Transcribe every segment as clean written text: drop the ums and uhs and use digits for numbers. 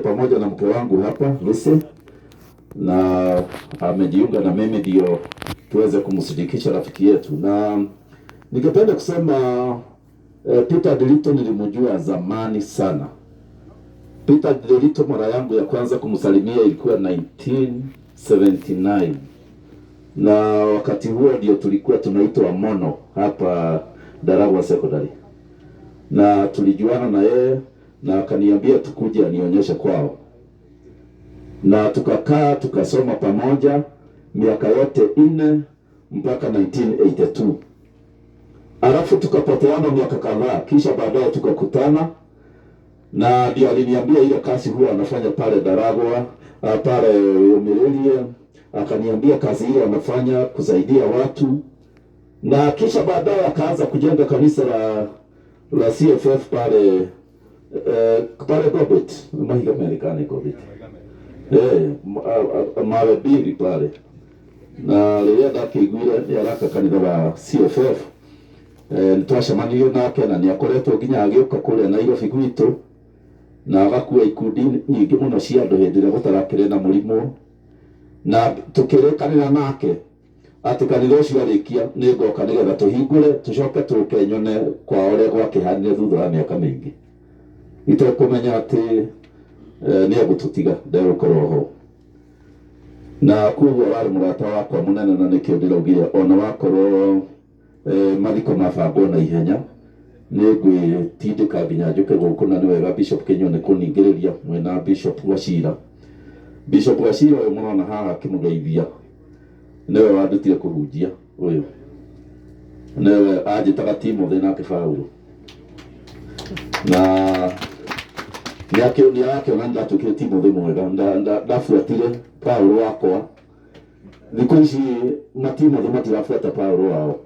pamoja na mke wangu hapa Lucy, na amejiunga na mimi ndio tuweze kumshirikisha rafiki yetu. Na ningependa kusema Peter Ndiritu nilimjua zamani sana. Peter Ndiritu mara yangu ya kwanza kumsalimia ilikuwa 1979. Na wakati huo ndio tulikuwa tunaitwa Mono hapa Ndaragwa Secondary. Na tulijuana na yeye na akaniambia tukuje anionyeshe kwao. Na tukakaa tukasoma pamoja miaka yote 4 mpaka 1982. Alafu tukapoteana miaka kadhaa, kisha baadaye tukakutana, na ndio aliniambia ile kazi huwa anafanya pale Ndaragwa, pale Umirilie, akaniambia kazi hiyo anafanya kusaidia watu, na kisha baadaye akaanza kujenga kanisa la CFF pale pale Gobet, Mahiga Amerikani Gobet. Mawebiri pale. Na leo ndakiguire ni araka kanitha wa CFF. Nitwacemanirie nake na niakoretwo nginya agĩũka kũrĩa Nairobi gwitũ, na agakua ikundi nyingĩ mũno cia andũ hĩndĩ ĩrĩa gũtarakĩrĩ na mũrimũ, na tũkĩrĩkanĩra nake atĩ kanitha ũcio arĩkia nĩngoka nĩgetha tũhingũre tũcoke tũke nyone kwao ũrĩa gwakĩhanire thutha wa mĩaka mĩingĩ. Itekũmenya atĩ nĩ egũtũtiga ndegũkorwo ho. Na kuoguo warĩ mũrata wakwa mũnene, na nĩkĩo ndĩraugire ona wakorwo mathiko mabangwo na ihenya nĩngwĩtindĩka nginya njũke gũkũ, na nĩ wega Bishop Kĩnyua nĩ kũningĩrĩria mwena Bishop Wachira. Bishop Wachira ũyũ mũrona haha akĩmũgeithia nĩwe wandutire kũhunjia ũyũ, nĩwe anjĩtaga Timothy nake Paulo, na nĩakĩona ndatũkire Timothy mwega. Ndabuatire Paulo wakwa. Thikũ ici Timothy matirabuata Paulo wao,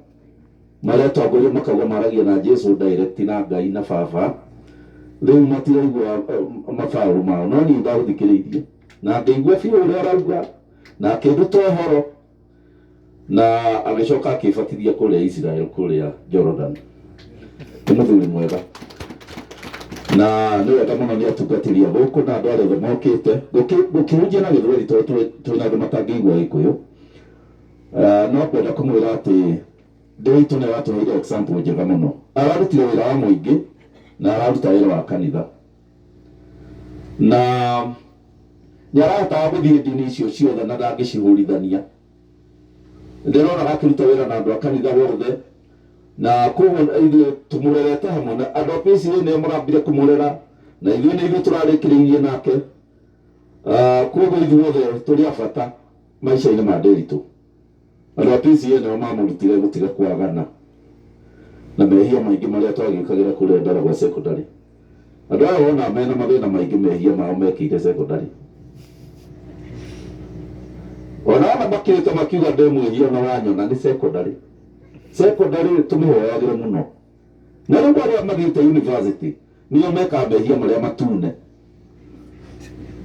maretongoria makauga maragia na Jesu direct na Ngai na Baba. Rĩu matiraigua Paulo mao, no niĩ ndathikĩrĩirie na ngĩigua biũ ũrĩa arauga na akĩnduta ũhoro, na agĩcoka akĩbatithia kũrĩa Israel kũrĩa Jordan. Nĩ mũthuri mwega, na nĩ wega mũno nĩ atungatĩria gũkũ na andũ arĩa othe mokĩte gũkĩhunjia na Gĩthweri twĩna andũ matangĩigua Gĩkũyũ. No kwenda kũmwĩra atĩ Ndiritu nĩ watũheire example njega mũno. Ararutire wĩra wa mũingĩ na araruta wĩra wa kanitha, na nĩ arahotaga gũthiĩ ndini icio ciothe na ndangĩcihũrithania. Ndĩrona akĩruta wĩra na andũ a kanitha wothe, na koguo ithuĩ tũmũrerete hamwe, na andũ a PCA nĩo mũrambire kũmũrera, na ithuĩ nĩ ithuĩ tũrarĩkĩrĩirie nake. Koguo ithuĩ othe tũrĩ a bata maica-inĩ ma Ndiritu. Andũ a PCA nĩo mamũrutire gũtiga kwagana na mehia maingĩ marĩa twagĩkagĩra kũrĩa Ndaragwa Secondary. Andũ aya wona mena mathĩna maingĩ mehia mao mekĩire secondary. Ona makĩrĩte makiuga ndĩ mwĩhia na wanyona nĩ secondary. Secondary tũmĩhoyagĩre mũno. Na rĩu arĩa mathiĩte university nĩo meka mehia marĩa matune.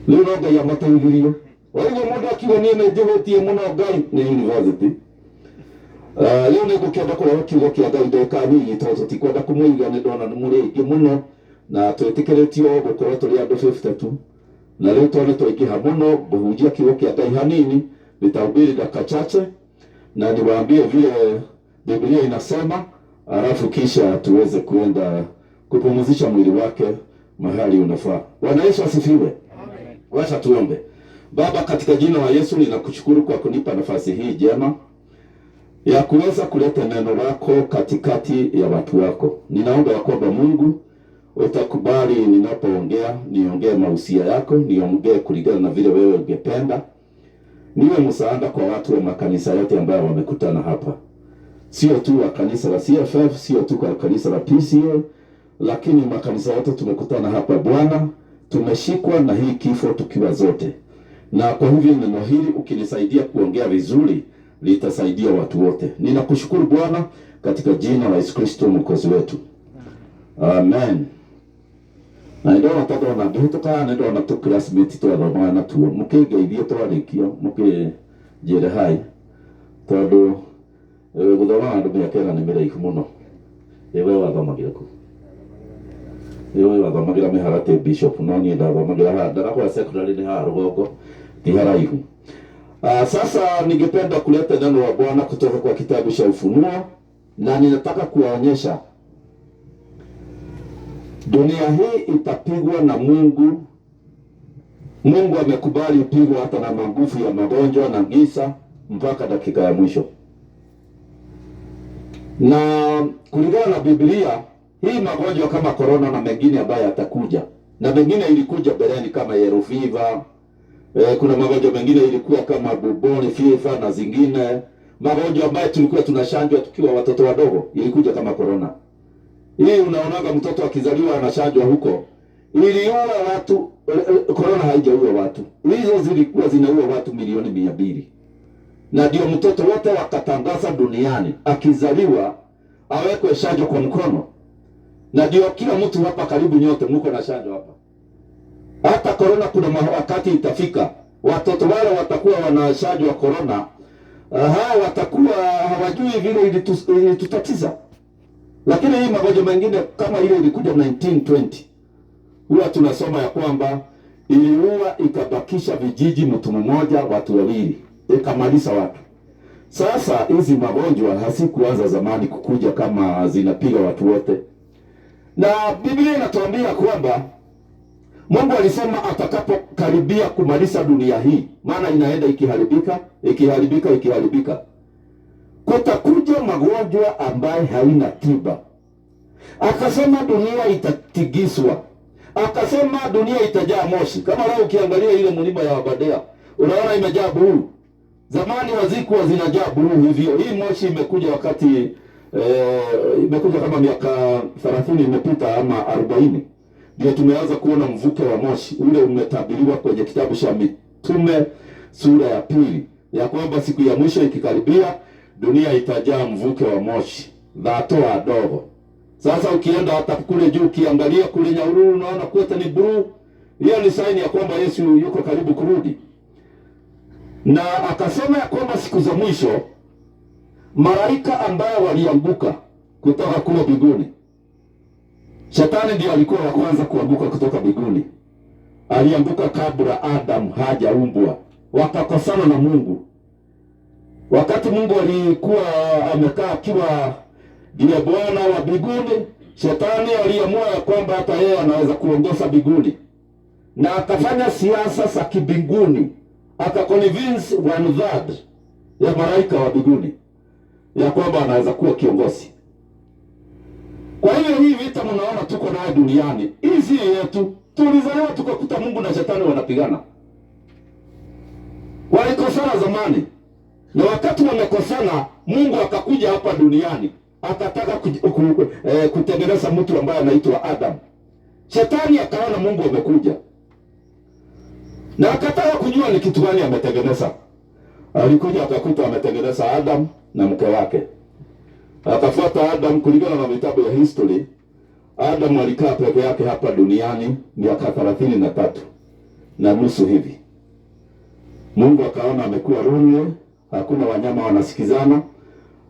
Rĩu no Ngai amateithirie. Waigua mũndũ akiuga niĩ nĩ njũhĩtie mũno Ngai nĩ university. Rĩu nĩ ngũkĩenda kũrehe kiugo kĩa Ngai ndeka nini, tondũ tũtikwenda kũmũiga, nĩ ndona nĩ mũrĩ aingĩ mũno na twĩtĩkĩrĩtio gũkorwo tũrĩ andũ 52. Na rĩu tondũ twaingĩha mũno ngũhunjia kiugo kĩa Ngai hanini, nitahubiri dakika chache na niwaambie vile Biblia inasema, alafu kisha tuweze kuenda kupumzisha mwili wake mahali unafaa. Bwana Yesu asifiwe. Amen. Wacha tuombe. Baba, katika jina la Yesu ninakushukuru kwa kunipa nafasi hii njema ya kuweza kuleta neno lako katikati ya watu wako. Ninaomba ya kwamba Mungu utakubali ninapoongea, niongee mahusia yako, niongee kulingana na vile wewe ungependa. Niwe msaada kwa watu wa makanisa yote ambayo wamekutana hapa. Sio tu wa kanisa la CFF, sio tu kwa kanisa la PCA, lakini makanisa yote tumekutana hapa Bwana, tumeshikwa na hii kifo tukiwa zote. Na kwa hivyo neno hili ukinisaidia kuongea vizuri, litasaidia watu wote. Ninakushukuru Bwana katika jina la Yesu Kristo Mwokozi wetu. Amen. Na ndio nataka ndĩhĩtũka ndio na tu classmate twathoma na tuo mũkĩngeithie twarĩkia mũkĩnjĩre hai, tondũ gũthoma andũ mĩaka ĩna nĩ mĩraihu mũno. Wewe wathomagĩra kũ? yo athomagira Miharati bishop no ni ndathomagira handa kwa secondary ni ha Rugongo ni haraihu. Sasa ningependa kuleta neno la Bwana kutoka kwa kitabu cha Ufunuo, na ninataka kuwaonyesha dunia hii itapigwa na Mungu. Mungu amekubali ipigwe hata na magufu ya magonjwa na giza mpaka dakika ya mwisho. Na kulingana na Biblia, hii magonjwa kama corona na mengine ambayo yatakuja, na mengine ilikuja beleni kama yellow fever, kuna magonjwa mengine ilikuwa kama bubonic fever na zingine magonjwa ambayo tulikuwa tunashanjwa tukiwa watoto wadogo, ilikuja kama corona. Hii unaonaga mtoto akizaliwa anashanjwa huko, iliua watu. Corona haijaua watu, hizo zilikuwa zinaua watu milioni 200. Na ndio mtoto wote wakatangaza duniani akizaliwa awekwe shanjo kwa mkono, na ndio kila mtu hapa karibu nyote mko na shanjo hapa. Hata corona kuna wakati itafika watoto wale watakuwa wanashanjwa corona, hao watakuwa hawajui vile ilitutatiza. Lakini hii magonjwa mengine kama ile ilikuja 1920, huwa tunasoma ya kwamba iliua ikabakisha vijiji mtu mmoja watu wawili, ikamaliza watu. Sasa hizi magonjwa hasikuanza zamani kukuja kama zinapiga watu wote. Na Biblia inatuambia kwamba Mungu alisema atakapokaribia kumaliza dunia hii, maana inaenda ikiharibika, kutakuja magonjwa ambaye haina tiba. Akasema dunia itatigiswa. Akasema dunia itajaa moshi. Kama leo ukiangalia ile mlima ya Aberdare, unaona imejaa blue. Zamani hazikuwa zinajaa blue hivyo. Hii moshi imekuja wakati imekuja kama miaka 30 imepita ama 40. Ndio tumeanza kuona mvuke wa moshi. Ule umetabiriwa kwenye kitabu cha Mitume sura ya 2 ya kwamba siku ya mwisho ikikaribia dunia itajaa mvuke wa moshi. Dhato wadogo. Sasa ukienda hata kule juu ukiangalia kule Nyahururu unaona kote ni blue. Hiyo ni saini ya kwamba Yesu yuko karibu kurudi. Na akasema ya kwamba siku za mwisho malaika ambao walianguka kutoka kule mbinguni. Shetani ndiye alikuwa wa kwanza kuanguka kutoka mbinguni. Alianguka kabla Adam hajaumbwa. Wakakosana na Mungu. Wakati Mungu alikuwa amekaa akiwa ndiye Bwana wa mbinguni, Shetani aliamua ya kwamba hata yeye anaweza kuongoza mbinguni. Na akafanya siasa za kibinguni. Akaconvince 1/3 ya malaika wa mbinguni ya kwamba anaweza kuwa kiongozi. Kwa hiyo hii vita mnaona tuko nayo duniani, hizi yetu tulizaliwa tukakuta Mungu na Shetani wanapigana. Walikosana zamani. Na wakati wamekosana, Mungu akakuja hapa duniani, akataka kutengeneza mtu ambaye anaitwa Adam. Shetani akaona Mungu amekuja, na akataka kujua ni kitu gani ametengeneza. Alikuja akakuta ametengeneza Adam na mke wake. Akafuata Adam kulingana na vitabu ya history. Adam alikaa peke yake hapa duniani miaka 33 na nusu hivi. Mungu akaona amekuwa runye, hakuna wanyama wanasikizana,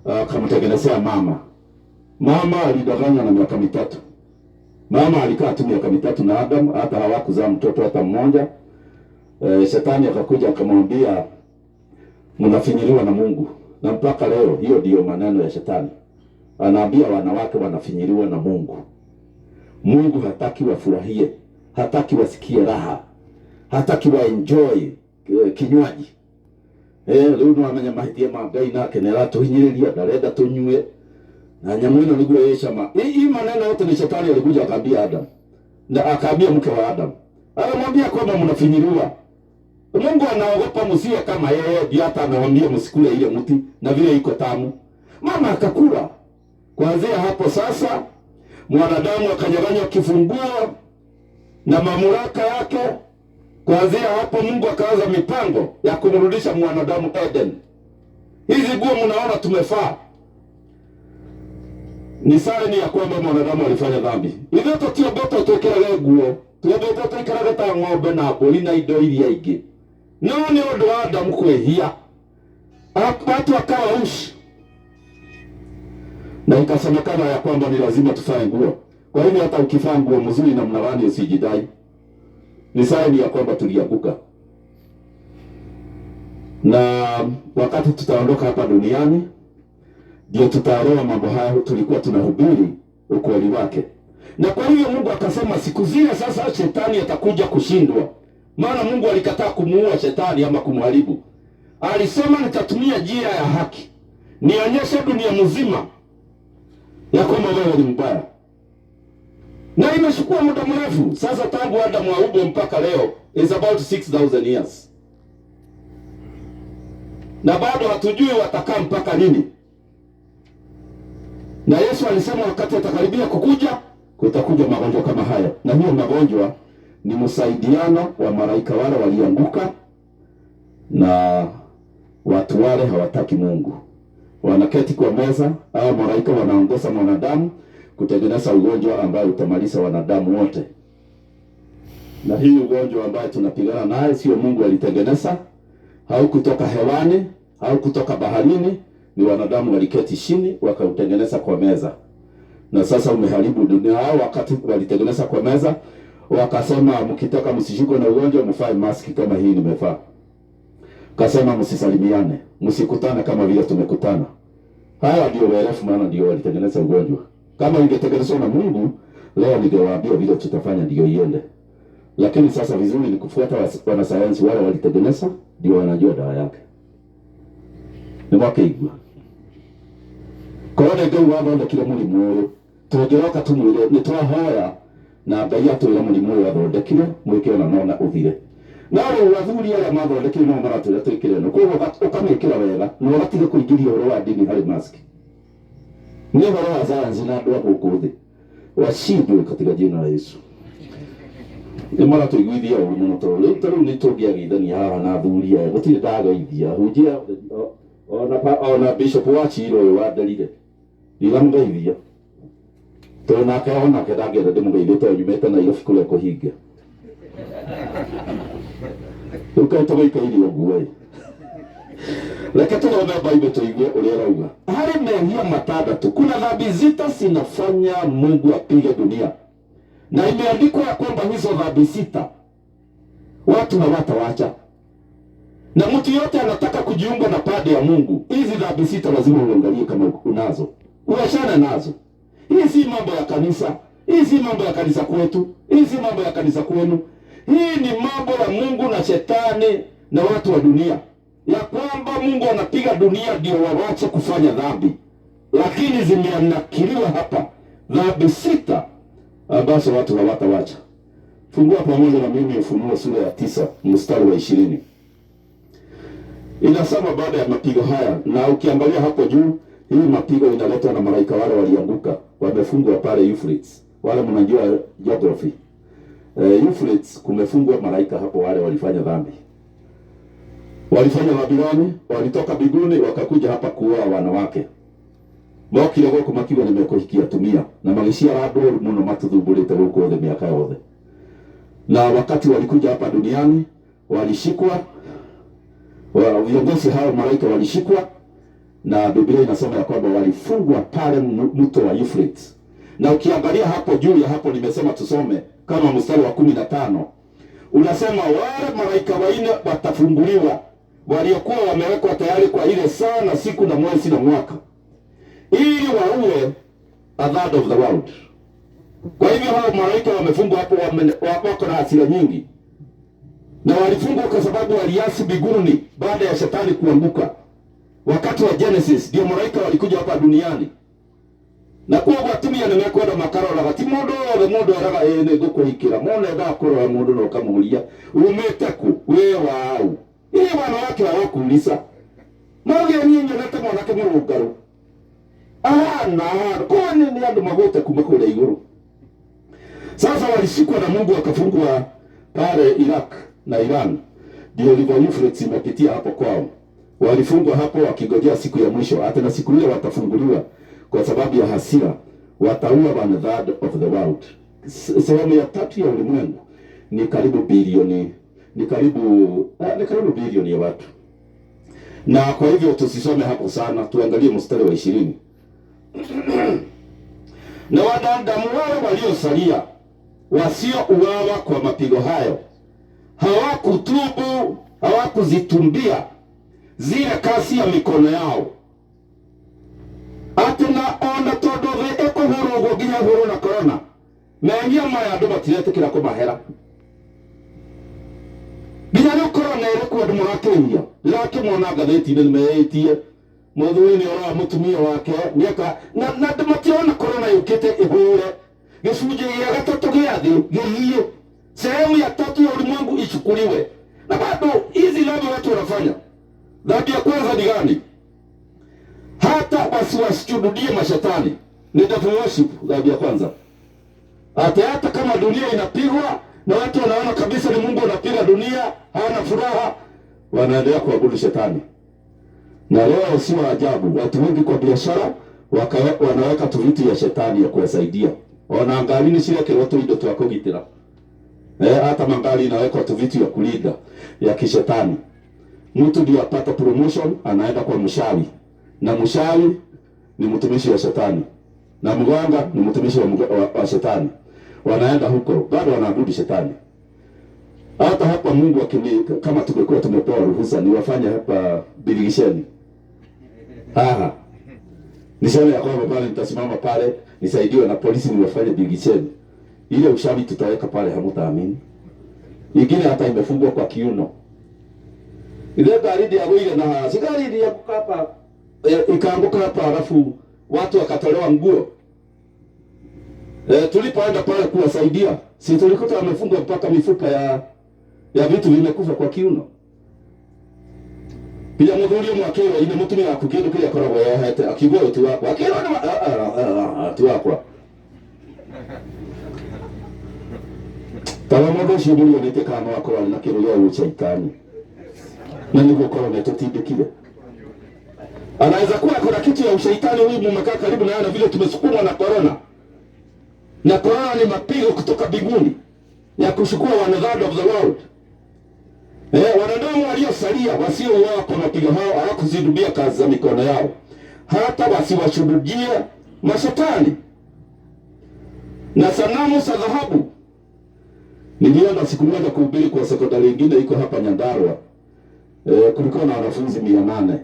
akamtengenezea mama. Mama alidanganywa na miaka 3. Mama alikaa tu miaka 3 na Adam, hata hawakuzaa mtoto hata mmoja. Shetani akakuja akamwambia mnafinyiliwa na Mungu. Na mpaka leo hiyo ndio maneno ya Shetani. Anaambia wanawake wanafinyiliwa na Mungu. Mungu hataki wafurahie, hataki wasikie raha, hataki wa enjoy kinywaji. Leo ndo amenya mahitia magai na kenera tuhinyiriria dareda tunywe na nyamu ino niguo yeshama. Hii maneno yote ni Shetani alikuja akaambia Adam. Na akaambia mke wa Adam. Alimwambia kwamba mnafinyiliwa. Mungu anaogopa msiwe kama yeye, ndio hata anawaambia msikule ile mti na vile iko tamu. Mama akakula. Kuanzia hapo sasa mwanadamu akanyang'anywa kifunguo na mamlaka yake. Kuanzia hapo Mungu akaanza mipango ya kumrudisha mwanadamu Eden. Hizi nguo mnaona tumefaa ni saini ya kwamba mwanadamu alifanya dhambi. Hivyo tutiogopa tuwekelele nguo, tuogopa tuikarage ta ng'ombe na mbũri na indo iria ingĩ. No ni ũndũ wa Adamu kwĩhia, watu wakawa ushi, na ikasemekana ya kwamba ni lazima tufae nguo. Kwa hivyo hata ukivaa nguo mzuri namna gani usijidai. Ni saini ya kwamba tulianguka. Na wakati tutaondoka hapa duniani ndio tutaelewa mambo haya tulikuwa tunahubiri ukweli wake. Na kwa hiyo Mungu akasema siku zile sasa shetani atakuja kushindwa. Maana Mungu alikataa kumuua shetani ama kumharibu. Alisema nitatumia njia ya haki. Nionyeshe dunia mzima ya kwamba wewe ni mbaya. Na imechukua muda mrefu. Sasa tangu Adamu aumbwe mpaka leo is about 6000 years. Na bado hatujui watakaa mpaka lini. Na Yesu alisema wakati atakaribia kukuja, kutakuja magonjwa kama haya. Na hiyo magonjwa ni msaidiano wa malaika wale walianguka na watu wale hawataki Mungu. Wanaketi kwa meza, hao malaika wanaongoza mwanadamu kutengeneza ugonjwa ambao utamaliza wanadamu wote. Na hii ugonjwa ambao tunapigana naye sio Mungu alitengeneza, au kutoka hewani, au kutoka baharini, ni wanadamu waliketi chini wakautengeneza kwa meza. Na sasa umeharibu dunia. Hao wakati walitengeneza kwa meza wakasema mkitaka msishikwe na ugonjwa mfae maski kama hii nimevaa. Kasema msisalimiane, msikutane kama vile tumekutana. Hawa ndio werefu, maana ndio walitengeneza ugonjwa. Kama ingetengenezwa na Mungu, leo ningewaambia vile tutafanya ndio iende. Lakini sasa vizuri ni kufuata wanasayansi wale walitengeneza, ndio wanajua dawa yake. Ni mwake igwa. Kwa hiyo ndio wao kila mulimu tugeroka tumwire ni twahoya na Ngai atwira mulimu wathondekire mwike ona nona uthire. Na wathuri ala mathondekire no maratwira twikire no kwa ukamikira wega no watige kuingiria oro wa dini hari mask. Ni horo wa sayansi na andũ gũkũ thĩ washindwe katika jina la Yesu. Ni mara tuiguithia ũru mũno tondũ rĩu nĩ tũngĩagithania haha na athuri aya gũtirĩ ndagaithia hunjia ona bishop wa Chiro ũyũ wanderire ndiramũgeithia tondũ nake onake ndangĩenda ndĩmũgeithie tondũ nyumĩte Nairobi kũrĩa kũhinga. Rĩu tũgĩikairie ũguo. Leke tuone Bible tuigue uria rauga. Hari mehia matandatu. Kuna dhambi sita zinafanya Mungu apige dunia. Na imeandikwa ya kwamba hizo dhambi sita watu hawatawacha. Na mtu yote anataka kujiunga na pande ya Mungu, hizi dhambi sita lazima uangalie kama unazo. Uachane nazo. Hii si mambo ya kanisa. Hii si mambo ya kanisa kwetu. Hii si mambo ya kanisa kwenu. Hii ni mambo ya Mungu na shetani na watu wa dunia. Ya kwamba Mungu anapiga dunia ndio wawache kufanya dhambi. Lakini zimeanakiliwa hapa dhambi sita ambazo watu hawatawacha. Fungua pamoja na mimi Ufunuo sura ya 9 mstari wa 20. Inasema baada ya mapigo haya, na ukiangalia hapo juu, hii mapigo inaletwa na malaika wale walianguka, wamefungwa pale Euphrates. Wale mnajua geography. Euphrates kumefungwa malaika hapo wale walifanya dhambi. Walifanya dhambi gani? Walitoka biguni wakakuja hapa kuoa wanawake. Mokire goko makiwa nimekuhikia tumia na magishia rado muno matuthumbulite goko the miaka yothe. Na wakati walikuja hapa duniani walishikwa, viongozi hao malaika walishikwa, na Biblia inasema ya kwamba walifungwa pale mto wa Euphrates. Na ukiangalia hapo juu ya hapo nimesema tusome kama mstari wa 15. Unasema wale malaika waine watafunguliwa waliokuwa wamewekwa tayari kwa ile saa na siku na mwezi na mwaka, ili waue a third of the world. Kwa hivyo hao malaika wamefungwa hapo, wako na hasira nyingi, na walifungwa kwa sababu waliasi biguni baada ya shetani kuanguka. Wakati wa Genesis ndio malaika walikuja hapa duniani, na kwa watumia nimekwenda makarola gati mundu araga ene gukuhikira mone ndakorora mundu no kamuria umete ku we wau ile bwana wake hawakuuliza mage nyinyi nete mwanake murungaru na kwa nini andu magote kumakura iguru. Sasa walishikwa na Mungu wakafungwa pale Iraq na Iran, ndio River Euphrates imepitia hapo kwao. Walifungwa hapo wakingojea siku ya mwisho, hata na siku ile watafunguliwa. Kwa sababu ya hasira wataua 1/3 of the world. Sehemu ya 3 ya ulimwengu ni karibu bilioni, ni karibu bilioni ya watu. Na kwa hivyo tusisome hapo sana, tuangalie mstari wa 20. na wanadamu wale waliosalia wasiouawa kwa mapigo hayo hawakutubu, hawakuzitumbia zile kasi ya mikono yao. Atena ona todo ve eko huru ginya huru na corona mehia maya andu matiretikira kumahera ginya no corona ire kwa andu murakiria ndirakimona ngatheti-ini nimeetie muthuri ni ora mutumia wake niaka na andu mationa corona yukite ihure gicunji gia gatatu gia thi gihie sehemu ya tatu ya ulimwengu ichukuliwe. Na bado hizi dhambi watu wanafanya. Dhambi ya kwanza ni gani? Hata wasiwasujudie mashetani. Ni devil worship, dhambi ya kwanza. Hata kama dunia inapigwa na watu wanaona kabisa ni Mungu anapiga dunia, hawana furaha, wanaendelea kuabudu shetani. Na leo si ajabu watu wengi kwa biashara wanaweka tuvitu ya shetani ya kuwasaidia. Wanaangalia ni shirika watu indo twakugitira. Hata mangali inawekwa tuvitu ya kulinda ya kishetani. Mtu ndio apata promotion anaenda kwa mshawi. Na mshawi ni mtumishi wa shetani. Na mganga ni mtumishi wa shetani. Wanaenda huko bado wanaabudu shetani. Hata hapa Mungu kama tumekuwa tumepewa ruhusa ni wafanye hapa biligisheni. Niseme ya kwamba pale nitasimama pale nisaidiwe na polisi ni wafanye biligisheni. Ile ushawi tutaweka pale hamtaamini. Ingine hata imefungwa kwa kiuno. Ile gari ya goile na sigari ya kukapa ikaanguka hapa alafu watu wakatolewa nguo. Tulipoenda pale kuwasaidia, si tulikuta wamefungwa mpaka mifupa ya vitu vimekufa kwa kiuno. Bila mudhuri mwakero ine mutumi wa kukindu kile koragwo yohete akigwa uti wako. Akiro ati wako. Tawa modo shibuli onete kama wako na kiro ya uchaitani. Na niko kwa umetotindikile. Anaweza kuwa kuna kitu ya ushaitani huyu mmekaa karibu na yana vile tumesukumwa na corona. Na corona ni mapigo kutoka biguni ya kushukua wanadhani of the world. Wanadamu waliosalia wasiouawa kwa mapigo hao hawakuzidubia kazi za mikono yao. Hata wasiwashuhudie mashetani na sanamu za dhahabu. Nilienda siku moja kuhubiri kwa sekondari nyingine iko hapa Nyandarua. Kulikuwa na wanafunzi 800.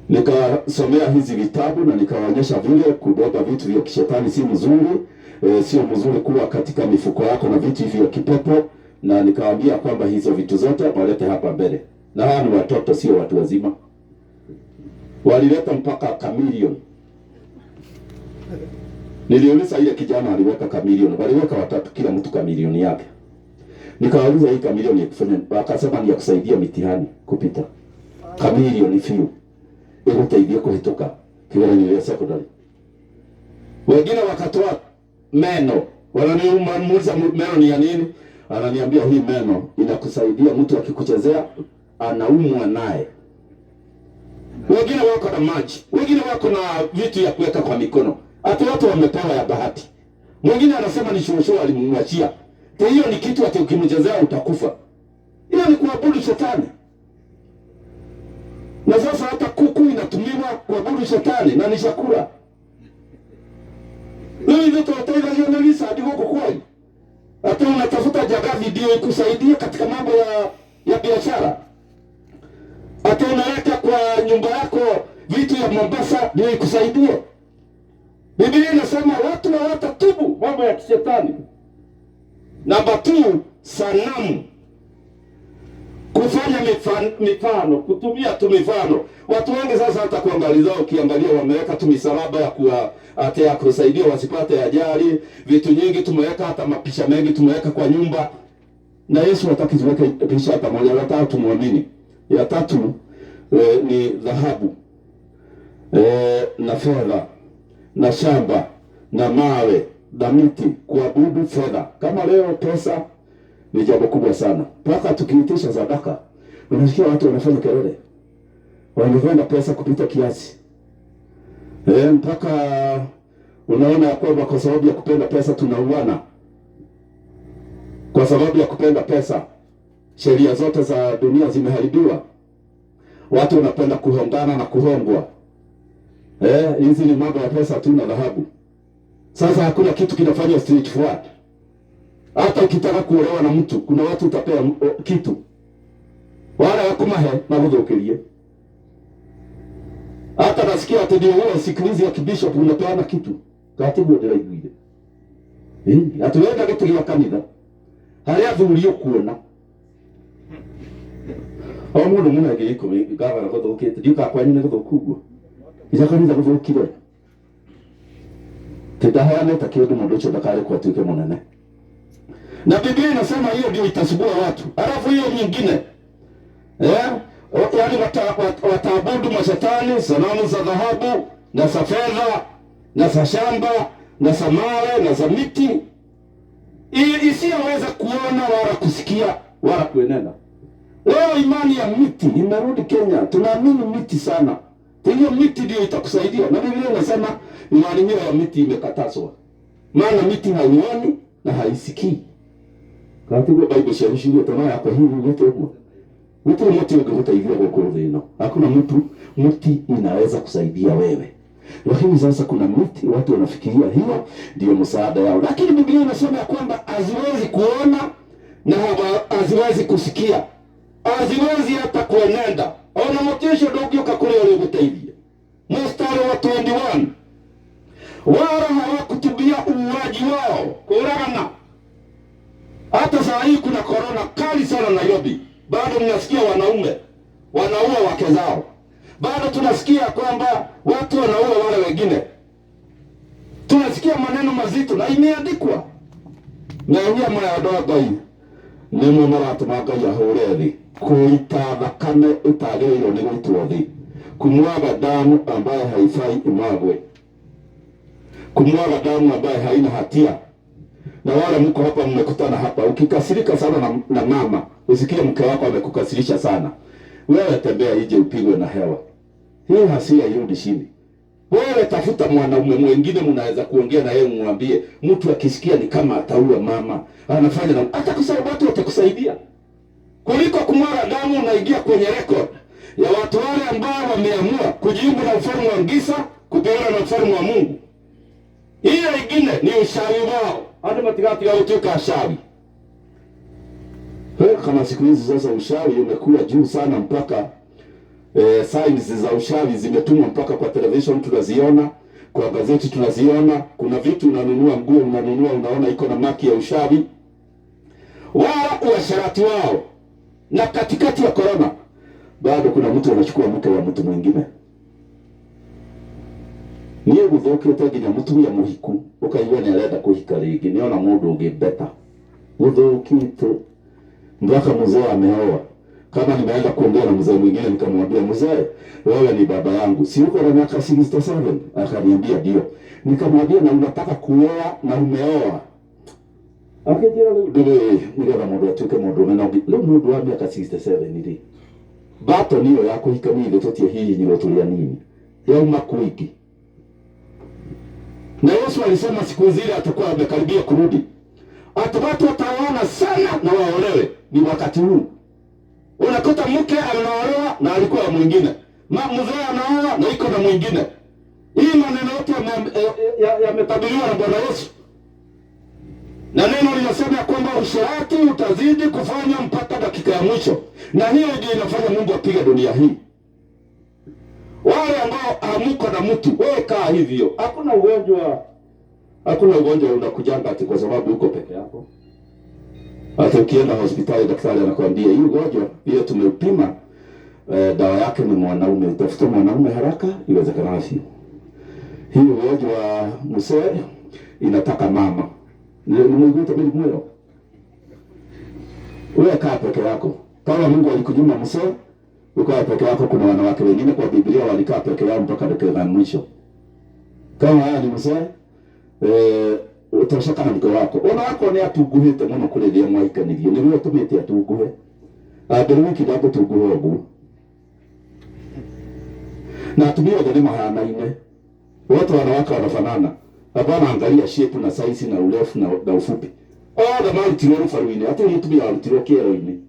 Nikasomea hizi vitabu na nikawaonyesha vile kubeba vitu vya kishetani si mzuri, sio mzuri kuwa katika mifuko yako na vitu hivyo kipepo, na nikawaambia kwamba hizo vitu zote walete hapa mbele. Na hawa ni watoto sio watu wazima. Walileta mpaka kamilion. Niliuliza ile kijana aliweka kamilion, waliweka watatu kila mtu kamilion yake. Nikawauliza hii kamilion ikufanya, wakasema ni ya kusaidia mitihani kupita. Kamilion few. Ikutasaidia kuhitoka kiwango ya secondary. Wengine wakatoa meno. Wananiuliza meno ni ya nini? Ananiambia hii meno inakusaidia mtu akikuchezea anaumwa naye. Wengine wako na maji. Wengine wako na vitu ya kuweka kwa mikono. Hata watu wamepewa ya bahati. Mwingine anasema ni shosho alimwachia. Hiyo ni kitu ati ukimchezea utakufa. Hiyo ni kuabudu shetani. Na sasa hata kuku inatumiwa kuabudu shetani na ni chakula. Leo hivi tunataka journalist hadi huko kweli. Hata unatafuta jaga video ikusaidie katika mambo ya biashara. Hata unaweka kwa nyumba yako vitu ya Mombasa ndio ikusaidie. Biblia inasema watu hawatatubu mambo ya kishetani. Namba 2, sanamu. Kufanya mifano, kutumia tu mifano. Watu wengi sasa hata kuangalizao ukiangalia wameweka tu misalaba ya ya kusaidia wasipate ajali. Vitu nyingi tumeweka, hata mapisha mengi tumeweka kwa nyumba. Na Yesu hataki tuweke picha hata moja. La tatu muamini. Ya tatu ni dhahabu. Na fedha. Na shamba. Na mawe. Na miti. Kuabudu fedha. Kama leo pesa ni jambo kubwa sana. Mpaka tukiitisha sadaka, unasikia watu wanafanya kelele. Wanafanya pesa kupita kiasi. Mpaka unaona kwamba kwa sababu ya kupenda pesa tunauana. Kwa sababu ya kupenda pesa sheria zote za dunia zimeharibiwa. Watu wanapenda kuhongana na kuhongwa. Hizi ni mambo ya pesa tu na dhahabu. Sasa hakuna kitu kinafanya straightforward. Hata ukitaka kuolewa na mtu, kuna watu utapea kitu. Wala wakumahe na guthukirie. Hata nasikia ati ndio huo sikilizi ya kibishop unapeana kitu. Katibu ndira iguire. Atuenda kitu ya kanitha. Haria thurio kuona. Mundu muna giko gava na kuthukite. Ndika kwa nyine guthukuguo. Ija kanitha guthukire. Tutaheana takiendo mundu ucio ndakare kwa tuike munene. Na Biblia inasema hiyo ndio itasubua watu. Alafu hiyo nyingine yaani wataabudu mashetani, sanamu za dhahabu na za fedha na za shamba na za mawe na za miti isiyoweza kuona wala kusikia wala kuenenda. Leo imani ya miti imerudi Kenya. Tunaamini miti sana. Hiyo miti ndio itakusaidia. Na Biblia inasema imani hiyo ya miti imekatazwa. Maana miti haioni na haisikii. Katika Bible sharishiwe tamaa yako hivi yote huko. Mtu mmoja ungekutasaidia kwa dhino. Hakuna mti inaweza kusaidia wewe. Lakini sasa kuna mti watu wanafikiria hiyo ndio msaada wao. Lakini Biblia inasema kwamba haziwezi kuona na haziwezi kusikia. Haziwezi hata kuenenda. Ona mtisho ndio kule aliyogutaidia. Mstari wa 21. Wala hawakutubia uuaji wao. Kurana. Hata saa hii kuna corona kali sana Nairobi. Bado mnasikia wanaume wanaua wake zao. Bado tunasikia kwamba watu wanaua wale wengine. Tunasikia maneno mazito na imeandikwa. Na yeye mwana hii ni mmaratu magaja horethi kuita thakame itagiriro ni gutwo thi, kumwaga damu ambaye haifai imwagwe, kumwaga damu ambaye haina hatia. Na wale mko hapa mmekutana hapa, ukikasirika sana na mama, usikie mke wako amekukasirisha sana, wewe tembea nje upigwe na hewa. Hii hasira irudi chini. Wewe tafuta mwanaume mwingine mnaweza kuongea na yeye, mwambie mtu akisikia ni kama ataua mama, anafanya na atakusaidia, watu watakusaidia. Kuliko kumwaga damu unaingia kwenye record ya watu wale ambao wameamua kujiunga na ufalme wa giza, kupigana na ufalme wa Mungu. Hiyo ingine ni ushawi wao. Hadi matigati yao tuka ushawi. Kama siku hizi sasa ushawi umekuwa juu sana mpaka signs za ushawi zimetumwa mpaka kwa television tunaziona, kwa gazeti tunaziona. Kuna vitu unanunua, nguo unanunua, unaona iko na maki ya ushawi. Wao uasharati wao. Na katikati ya corona bado kuna mtu anachukua mke wa mtu mwingine. Niye guthokete nginya mutumia muhiku ukaigwa ni arenda kuhika ringi, niona mundu ungibeta guthokite mpaka mzee ameoa. Kama nimeenda kuongea na mzee mwingine nikamwambia, mzee wewe ni baba yangu, si uko na miaka 67? Akaniambia ndio. Nikamwambia, na unataka kuoa na umeoa? Akijira ndio ndio mundu atuke mundu mena leo mundu wa miaka 67 nili bato niyo yako hikamile totie hii nyiro tulia nini ya umakuiki. Na Yesu alisema siku zile atakuwa amekaribia kurudi, hata watu wataona sana na waolewe. Ni wakati huu unakuta mke anaolewa na alikuwa mwingine, mzee anaoa na iko na mwingine. Hii maneno yote yametabiriwa na Bwana Yesu. Na neno linasema kwamba usherati utazidi kufanya mpaka dakika ya mwisho. Na hiyo ndio inafanya Mungu apige dunia hii. Wale ambao hamuko na mtu, wewe kaa hivyo. Hakuna ugonjwa unakujanga ati kwa sababu uko peke yako. Hata ukienda hospitali daktari anakuambia hii ugonjwa hiyo tumeupima, dawa yake ni mwanaume, utafuta mwanaume haraka iwezekanavyo. Hii ugonjwa mzee inataka mama. Ni Mungu tabiri mweo. Wewe kaa peke yako. Kama Mungu alikujuma mzee, ukaa peke yako. Kuna wanawake wengine kwa Biblia walikaa peke yao mpaka dakika ya mwisho. Kama haya ni mzee, utashaka na mke wako. Ona wako ni atuguhite muno kureria mwaikanirie. Ni wewe tumete atuguhe. Ndio wiki dapo tuguhe ogu. Na tumio ndio mahana-ine. Watu wanawake wanafanana. Hapana, angalia shape na size na urefu na ufupi. The man tiro faruine, hata mtu bila tiro kero ini.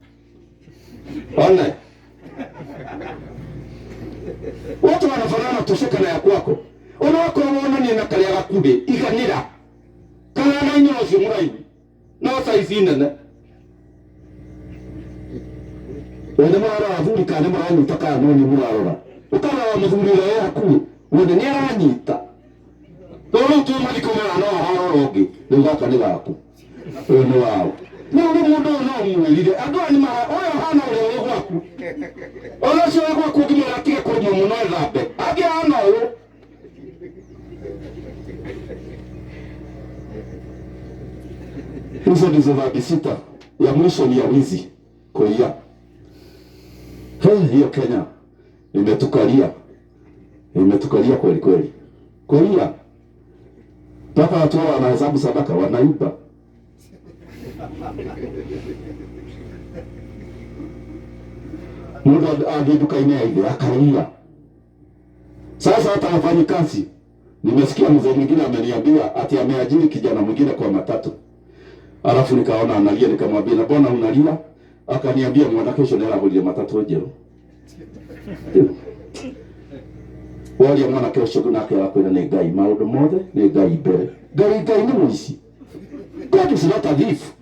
Ona. Watu wanafanana tosheka na ya kwako. Ona wako waona ni nakalia gakude, ikanira. kana na inyo cio murai no size nene wende mara athuri kana mara ni taka no ni murarora ukana wa muthuri ule yaku wende ni aranyita toro tu mali komera no horo rogi ni gaka ni gaku ni wao no mundu no mwirire andu ani mara oyo hana ule gwaku ona cio gwaku ngimara tige kuruma muno ethambe agi hana ule hizo ndizo dhambi sita. Ya mwisho ni ya wizi, kulia. Hiyo Kenya imetukalia kweli kweli. Kulia mpaka watu wanahesabu sadaka wanaiba. Mungu dukaini hivi akalia. Sasa hata wafanyikazi, nimesikia mzee mwingine ameniambia ati ameajiri kijana mwingine kwa matatu. Alafu nikaona analia, nikamwambia na mbona unalia? Akaniambia mwana kesho nera hulia matatu jero. Wali mwana kesho kunake akwira ni Ngai maundu mothe ni Ngai mbere. Ngai ni muici. God is not a thief.